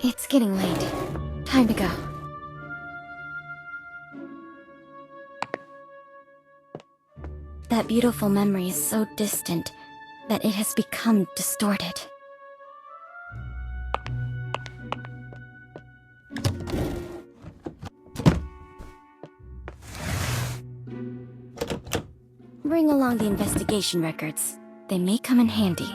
It's getting late. Time to go. That beautiful memory is so distant that it has become distorted. Bring along the investigation records. They may come in handy.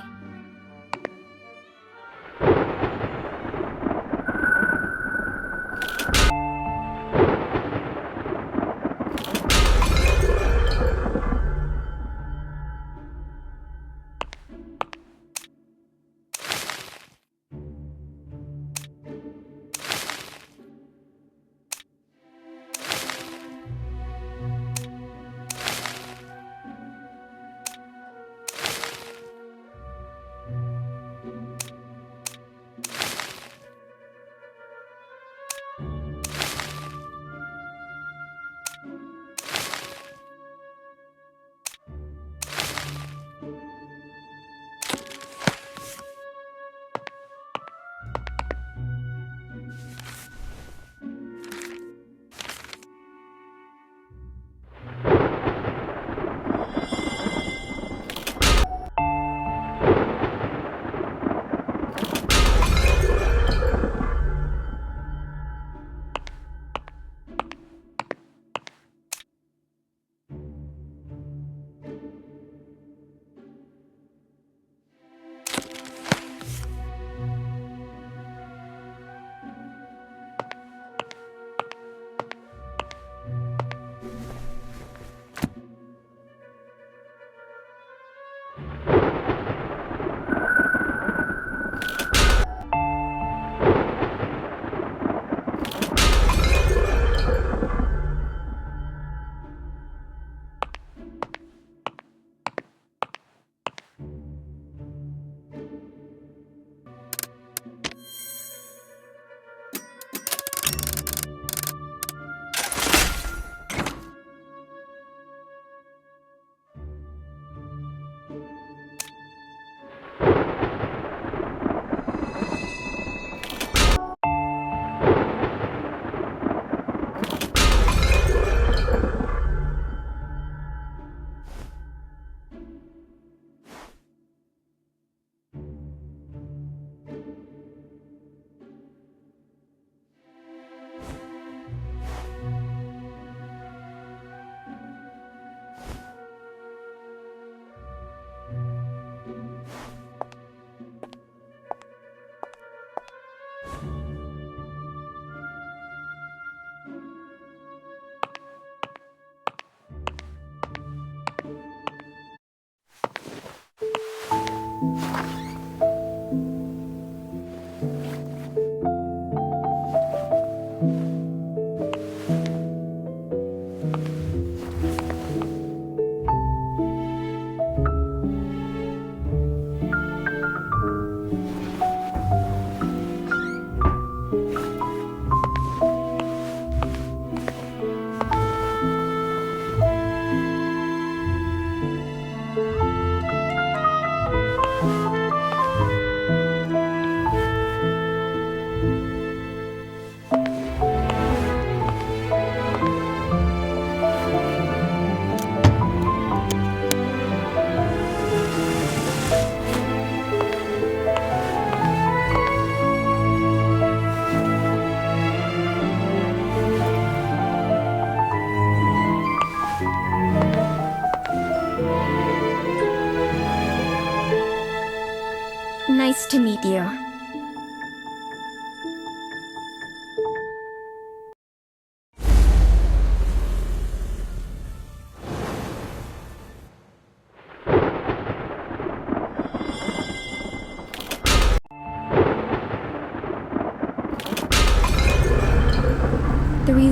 Nice to meet you.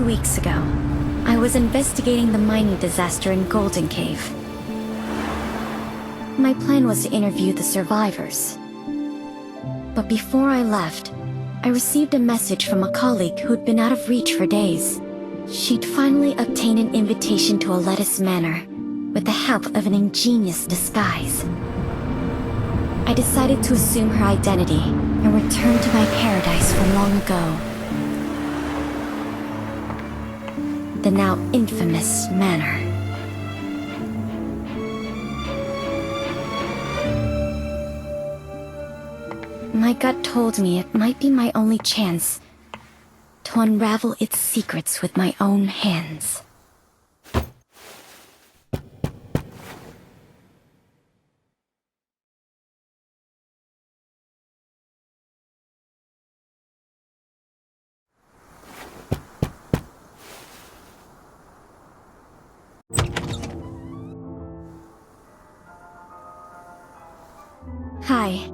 Weeks ago, I was investigating the mining disaster in Golden Cave. My plan was to interview the survivors. But before I left, I received a message from a colleague who'd been out of reach for days. She'd finally obtained an invitation to a lettuce manor, with the help of an ingenious disguise. I decided to assume her identity and return to my paradise from long ago. The now infamous manor. My gut told me it might be my only chance to unravel its secrets with my own hands. Hi.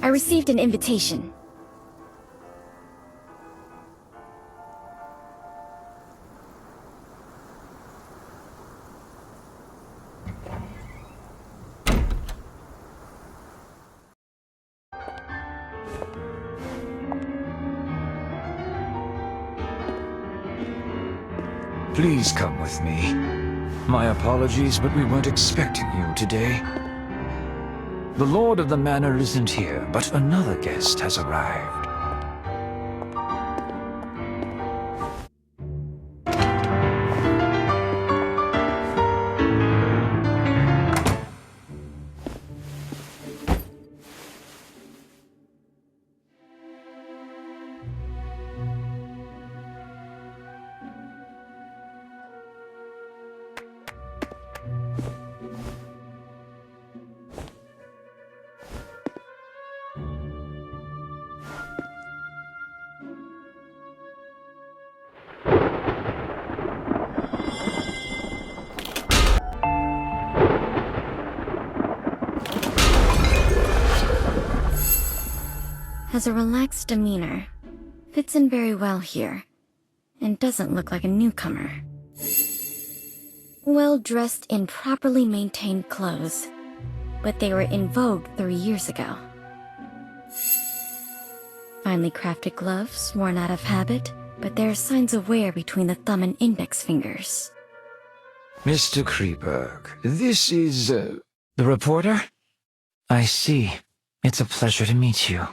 I received an invitation. Please come with me. My apologies, but we weren't expecting you today. The Lord of the Manor isn't here, but another guest has arrived. Has a relaxed demeanor, fits in very well here, and doesn't look like a newcomer. Well dressed in properly maintained clothes, but they were in vogue 3 years ago. Finely crafted gloves, worn out of habit, but there are signs of wear between the thumb and index fingers. Mr. Kleeberg, this is, the reporter? I see. It's a pleasure to meet you.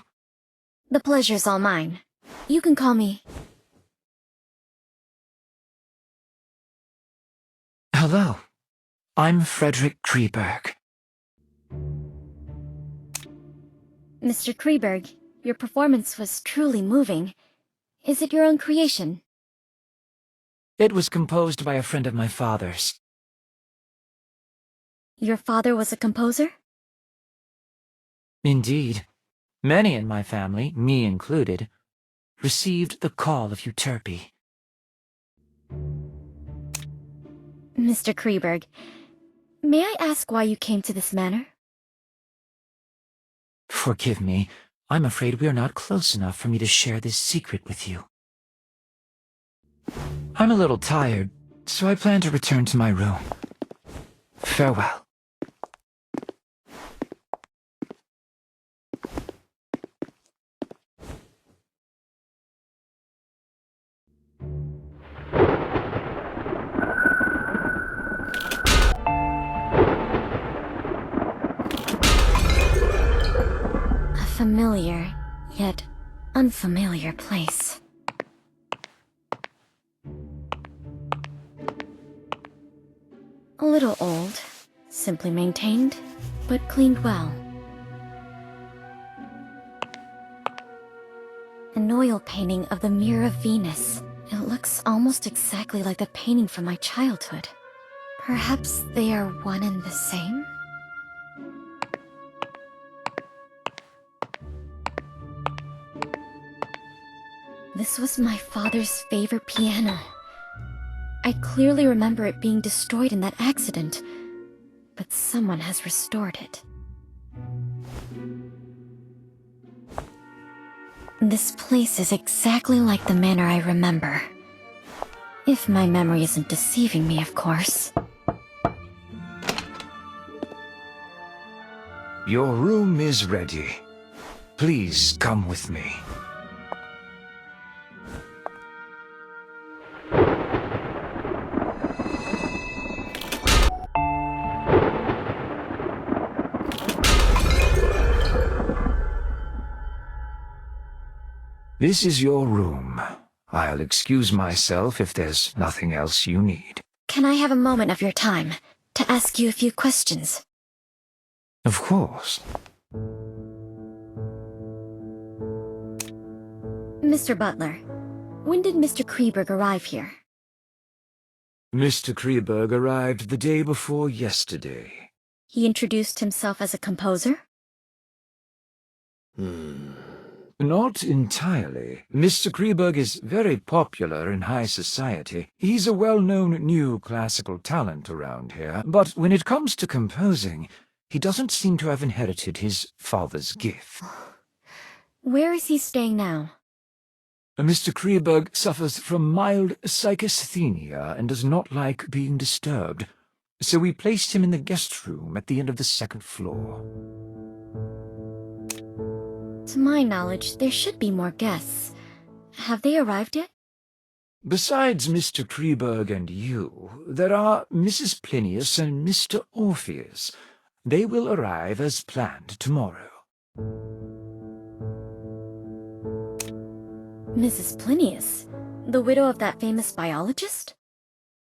The pleasure's all mine. You can call me... Hello. I'm Frederick Kleeberg. Mr. Kleeberg, your performance was truly moving. Is it your own creation? It was composed by a friend of my father's. Your father was a composer? Indeed. Many in my family, me included, received the call of Euterpe. Mr. Kleeberg, may I ask why you came to this manor? Forgive me. I'm afraid we are not close enough for me to share this secret with you. I'm a little tired, so I plan to return to my room. Farewell. A familiar, yet unfamiliar place. A little old, simply maintained, but cleaned well. An oil painting of the Mirror of Venus. It looks almost exactly like the painting from my childhood. Perhaps they are one and the same? This was my father's favorite piano. I clearly remember it being destroyed in that accident, but someone has restored it. This place is exactly like the manor I remember. If my memory isn't deceiving me, of course. Your room is ready. Please come with me. This is your room. I'll excuse myself if there's nothing else you need. Can I have a moment of your time to ask you a few questions? Of course. Mr. Butler, when did Mr. Kleeberg arrive here? Mr. Kleeberg arrived the day before yesterday. He introduced himself as a composer? Not entirely. Mr. Kleeberg is very popular in high society. He's a well-known new classical talent around here, but when it comes to composing, he doesn't seem to have inherited his father's gift. Where is he staying now? Mr. Kleeberg suffers from mild psychasthenia and does not like being disturbed, so we placed him in the guest room at the end of the second floor. To my knowledge, there should be more guests. Have they arrived yet? Besides Mr. Kleeberg and you, there are Mrs. Plinius and Mr. Orpheus. They will arrive as planned tomorrow. Mrs. Plinius, the widow of that famous biologist?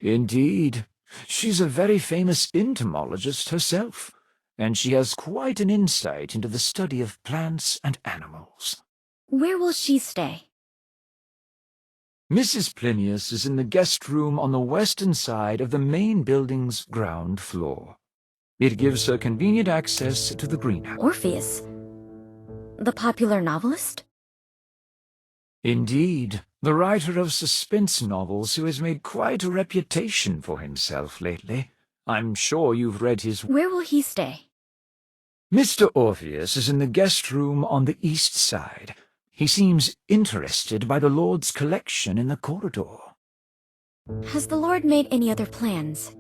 Indeed. She's a very famous entomologist herself, and she has quite an insight into the study of plants and animals. Where will she stay? Mrs. Plinius is in the guest room on the western side of the main building's ground floor. It gives her convenient access to the greenhouse. Orpheus? The popular novelist? Indeed, the writer of suspense novels who has made quite a reputation for himself lately. I'm sure you've read his... Where will he stay? Mr. Orpheus is in the guest room on the east side. He seems interested by the Lord's collection in the corridor. Has the Lord made any other plans?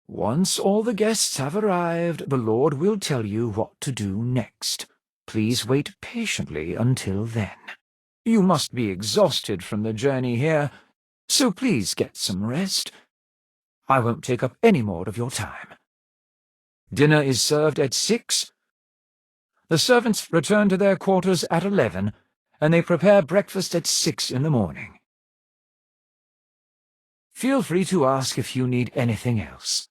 Once all the guests have arrived, the Lord will tell you what to do next. Please wait patiently until then. You must be exhausted from the journey here, so please get some rest. I won't take up any more of your time. Dinner is served at 6. The servants return to their quarters at 11, and they prepare breakfast at 6 in the morning. Feel free to ask if you need anything else.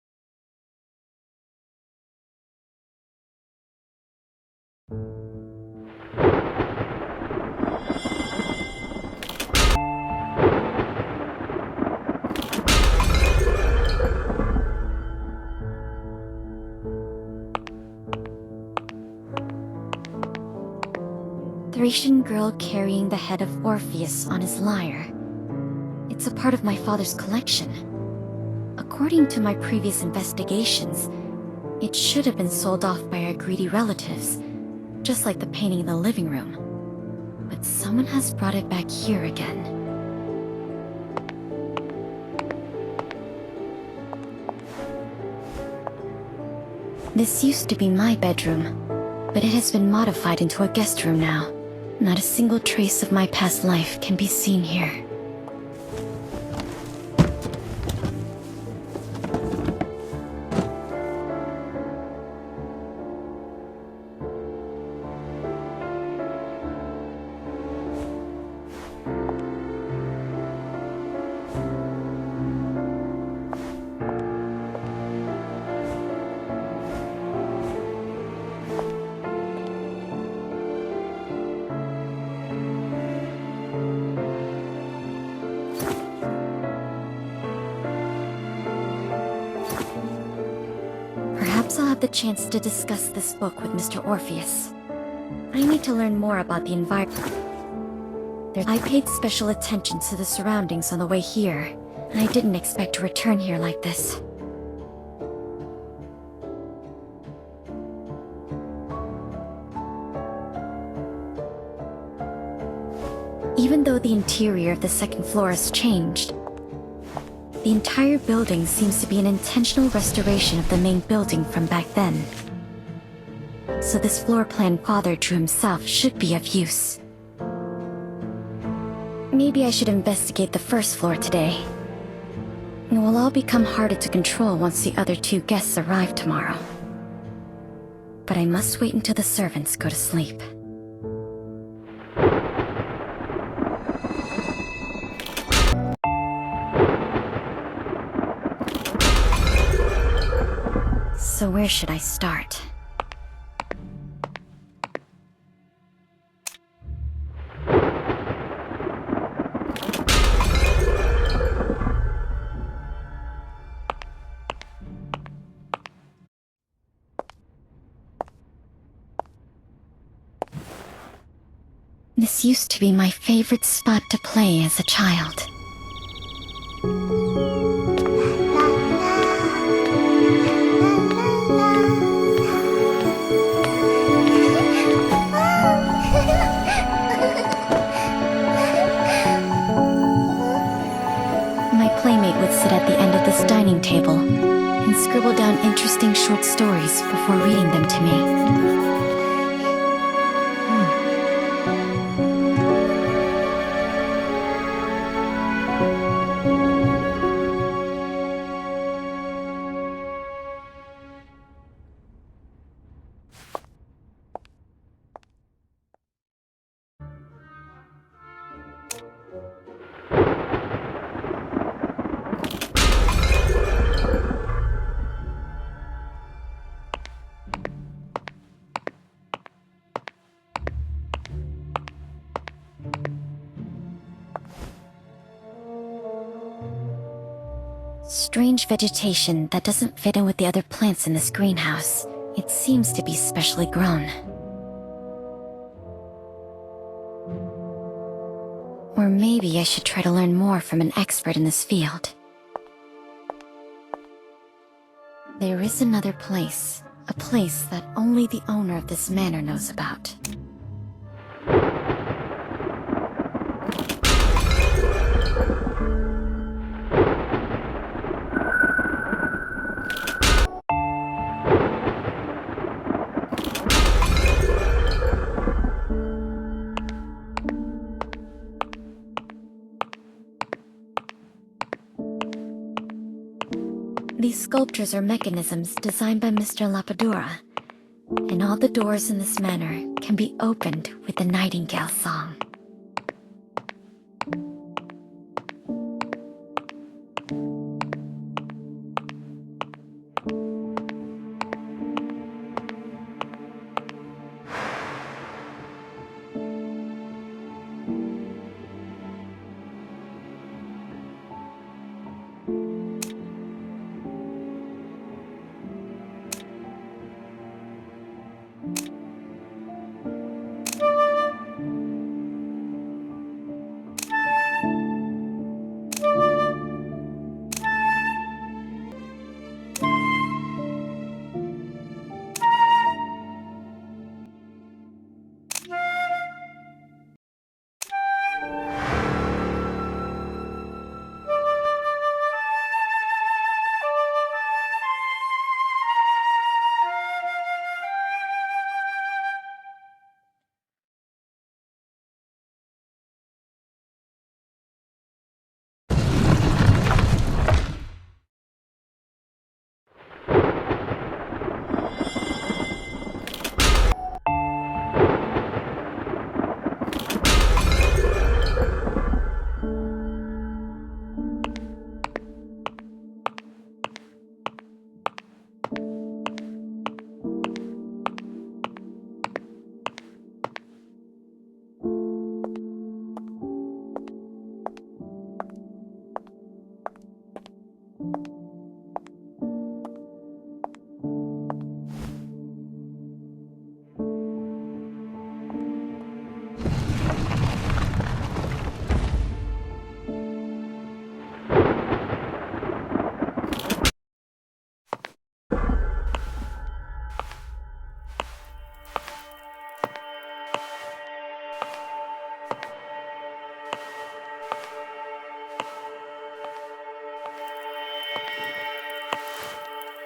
Thracian girl carrying the head of Orpheus on his lyre. It's a part of my father's collection. According to my previous investigations, it should have been sold off by our greedy relatives, just like the painting in the living room. But someone has brought it back here again. This used to be my bedroom, but it has been modified into a guest room now. Not a single trace of my past life can be seen here. Perhaps I'll have the chance to discuss this book with Mr. Orpheus. I need to learn more about the environment. I paid special attention to the surroundings on the way here, and I didn't expect to return here like this. Even though the interior of the second floor has changed, the entire building seems to be an intentional restoration of the main building from back then. So this floor plan Father drew himself should be of use. Maybe I should investigate the first floor today. It will all become harder to control once the other two guests arrive tomorrow. But I must wait until the servants go to sleep. Where should I start? This used to be my favorite spot to play as a child. My playmate would sit at the end of this dining table and scribble down interesting short stories before reading them to me. Strange vegetation that doesn't fit in with the other plants in this greenhouse. It seems to be specially grown. Or maybe I should try to learn more from an expert in this field. There is another place, a place that only the owner of this manor knows about. These sculptures are mechanisms designed by Mr. Lapadura, and all the doors in this manor can be opened with the nightingale song.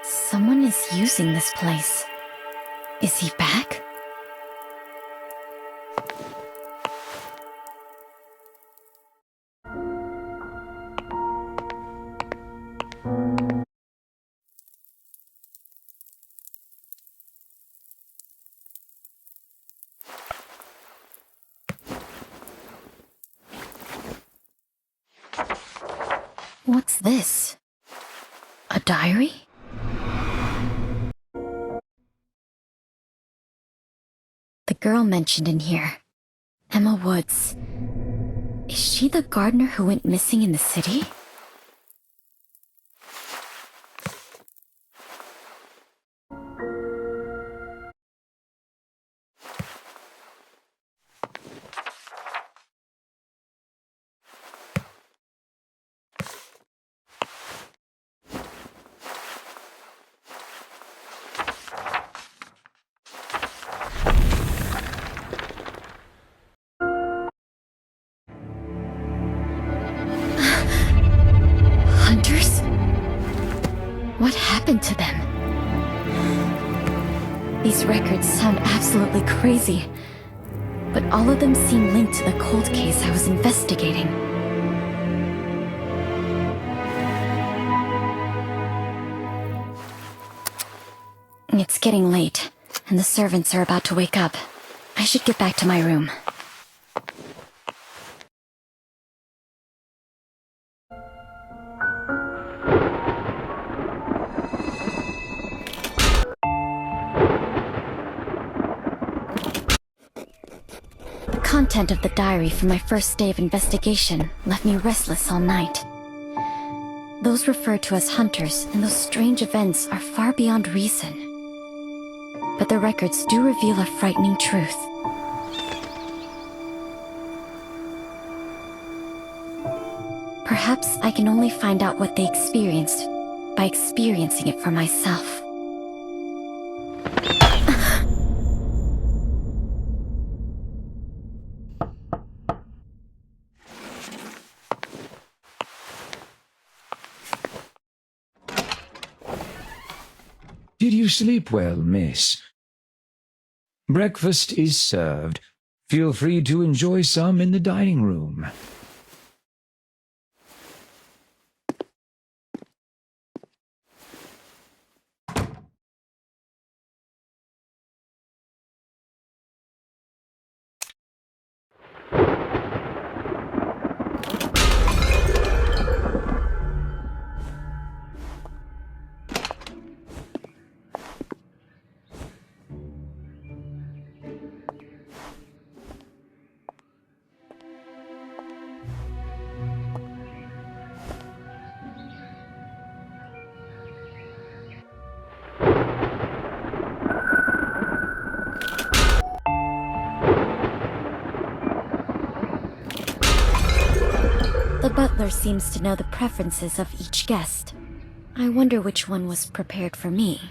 Someone is using this place. Is he back? What's this? A diary? girl mentioned in here. Emma Woods. Is she the gardener who went missing in the city? Hunters? What happened to them? These records sound absolutely crazy, but all of them seem linked to the cold case I was investigating. It's getting late, and the servants are about to wake up. I should get back to my room. The content of the diary from my first day of investigation left me restless all night. Those referred to as hunters and those strange events are far beyond reason. But the records do reveal a frightening truth. Perhaps I can only find out what they experienced by experiencing it for myself. Did you sleep well, miss? Breakfast is served. Feel free to enjoy some in the dining room. The butler seems to know the preferences of each guest. I wonder which one was prepared for me.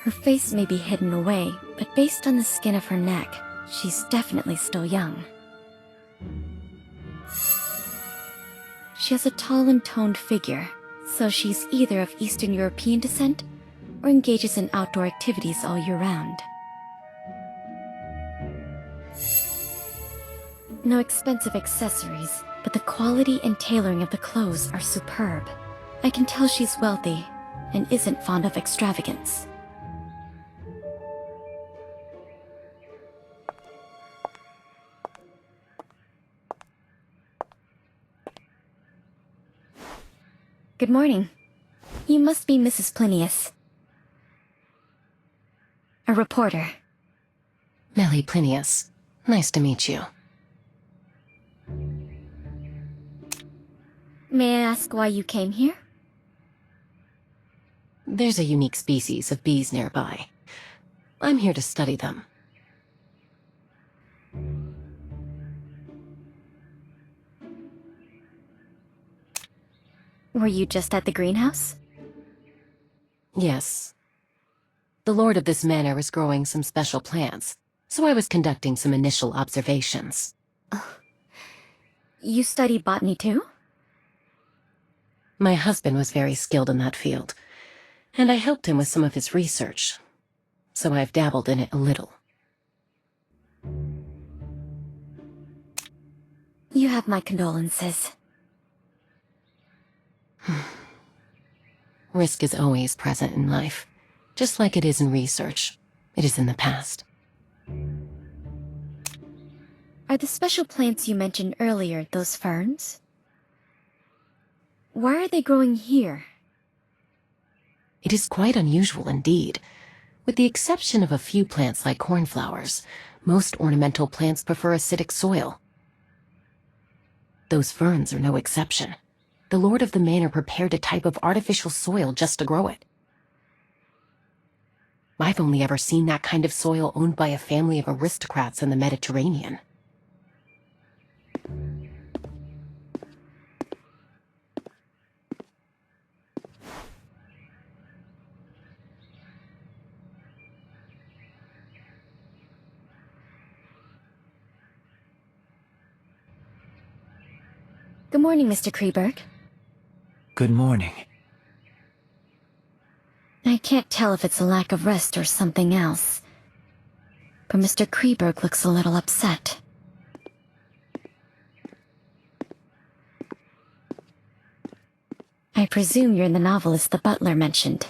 Her face may be hidden away, but based on the skin of her neck, she's definitely still young. She has a tall and toned figure, so she's either of Eastern European descent or engages in outdoor activities all year round. No expensive accessories, but the quality and tailoring of the clothes are superb. I can tell she's wealthy and isn't fond of extravagance. Good morning. You must be Mrs. Plinius. A reporter. Melly Plinius. Nice to meet you. May I ask why you came here? There's a unique species of bees nearby. I'm here to study them. Were you just at the greenhouse? Yes. The lord of this manor is growing some special plants, so I was conducting some initial observations. You study botany too? My husband was very skilled in that field, and I helped him with some of his research, so I've dabbled in it a little. You have my condolences. Risk is always present in life, just like it is in research. It is in the past. Are the special plants you mentioned earlier those ferns? Why are they growing here? It is quite unusual indeed. With the exception of a few plants like cornflowers, most ornamental plants prefer acidic soil. Those ferns are no exception. The lord of the manor prepared a type of artificial soil just to grow it. I've only ever seen that kind of soil owned by a family of aristocrats in the Mediterranean. Good morning, Mr. Kleeberg. Good morning. I can't tell if it's a lack of rest or something else, but Mr. Kleeberg looks a little upset. I presume you're the novelist the butler mentioned.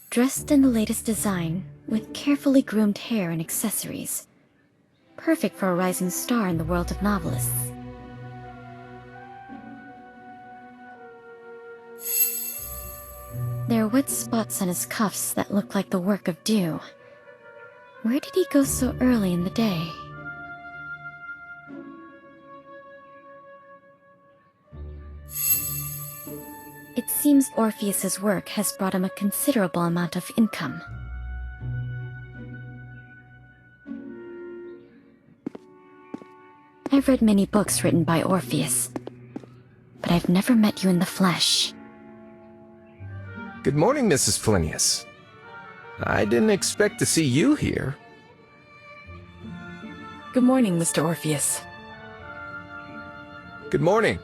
Dressed in the latest design, with carefully groomed hair and accessories. Perfect for a rising star in the world of novelists. There are wet spots on his cuffs that look like the work of dew. Where did he go so early in the day? It seems Orpheus's work has brought him a considerable amount of income. I've read many books written by Orpheus, but I've never met you in the flesh. Good morning, Mrs. Plinius. I didn't expect to see you here. Good morning, Mr. Orpheus. Good morning.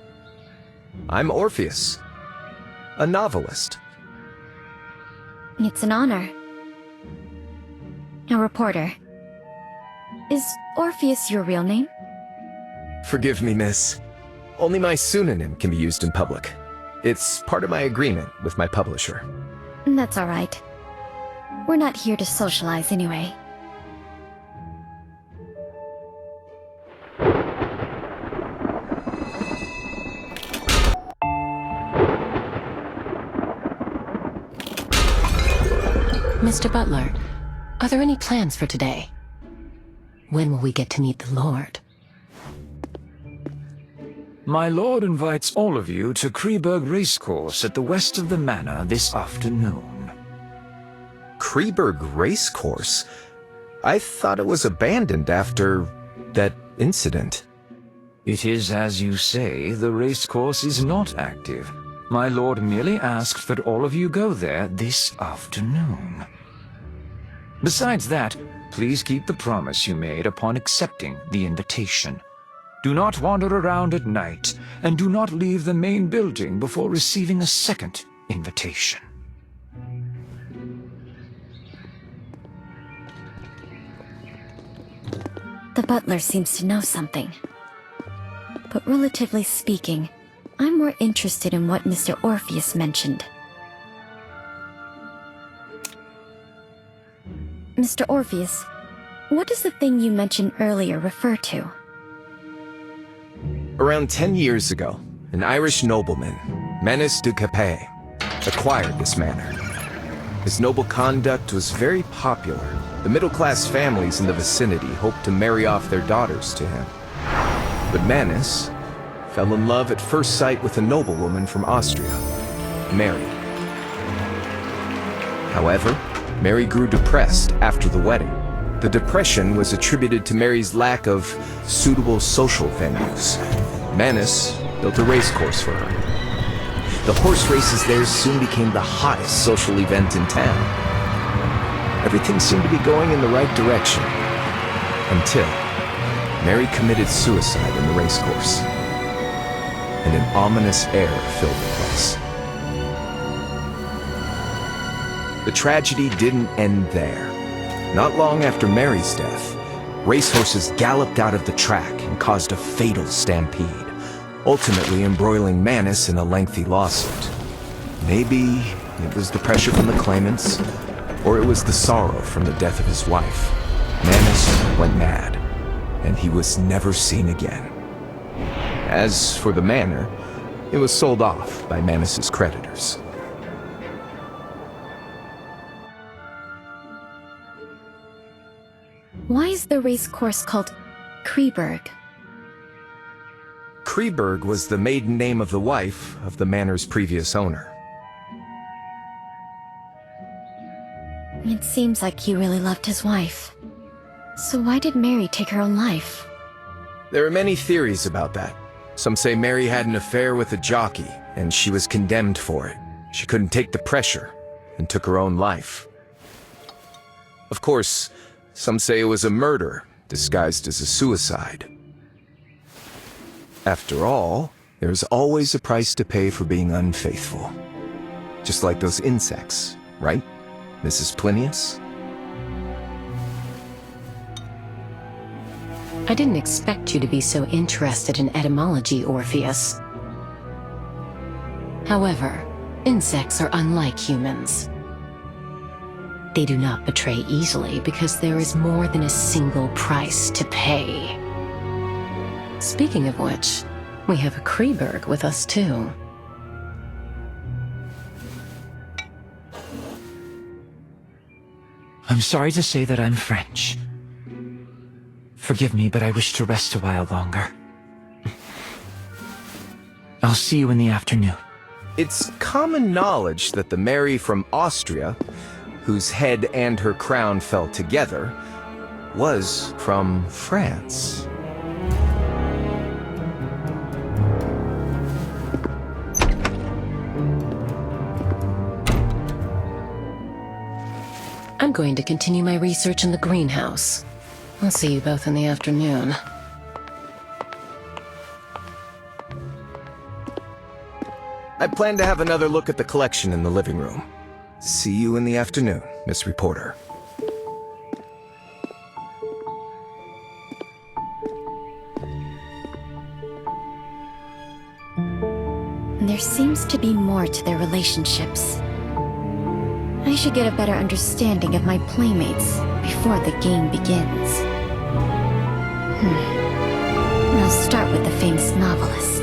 I'm Orpheus, a novelist. It's an honor. A reporter. Is Orpheus your real name? Forgive me, miss. Only my pseudonym can be used in public. It's part of my agreement with my publisher. That's all right. We're not here to socialize anyway. Mr. Butler, are there any plans for today? When will we get to meet the Lord? My lord invites all of you to Kleeberg Racecourse at the west of the manor this afternoon. Kleeberg Racecourse? I thought it was abandoned after that incident. It is as you say, the racecourse is not active. My lord merely asked that all of you go there this afternoon. Besides that, please keep the promise you made upon accepting the invitation. Do not wander around at night, and do not leave the main building before receiving a second invitation. The butler seems to know something. But relatively speaking, I'm more interested in what Mr. Orpheus mentioned. Mr. Orpheus, what does the thing you mentioned earlier refer to? Around 10 years ago, an Irish nobleman, Menes de Capet, acquired this manor. His noble conduct was very popular. The middle-class families in the vicinity hoped to marry off their daughters to him. But Menes fell in love at first sight with a noblewoman from Austria, Mary. However, Mary grew depressed after the wedding. The depression was attributed to Mary's lack of suitable social venues. Menes built a racecourse for her. The horse races there soon became the hottest social event in town. Everything seemed to be going in the right direction. Until Mary committed suicide in the racecourse. And an ominous air filled the place. The tragedy didn't end there. Not long after Mary's death, racehorses galloped out of the track and caused a fatal stampede, ultimately embroiling Manus in a lengthy lawsuit. Maybe it was the pressure from the claimants, or it was the sorrow from the death of his wife. Manus went mad, and he was never seen again. As for the manor, it was sold off by Manus's creditors. Why is the race course called Kleeberg? Kleeberg was the maiden name of the wife of the manor's previous owner. It seems like he really loved his wife. So why did Mary take her own life? There are many theories about that. Some say Mary had an affair with a jockey, and she was condemned for it. She couldn't take the pressure, and took her own life. Of course, some say it was a murder, disguised as a suicide. After all, there's always a price to pay for being unfaithful. Just like those insects, right, Mrs. Plinius? I didn't expect you to be so interested in etymology, Orpheus. However, insects are unlike humans. They do not betray easily because there is more than a single price to pay. Speaking of which, we have a Kleeberg with us too. I'm sorry to say that I'm French. Forgive me, but I wish to rest a while longer. I'll see you in the afternoon. It's common knowledge that the Mary from Austria, whose head and her crown fell together, was from France. I'm going to continue my research in the greenhouse. I'll see you both in the afternoon. I plan to have another look at the collection in the living room. See you in the afternoon, Miss Reporter. There seems to be more to their relationships. I should get a better understanding of my playmates before the game begins. I'll start with the famous novelist.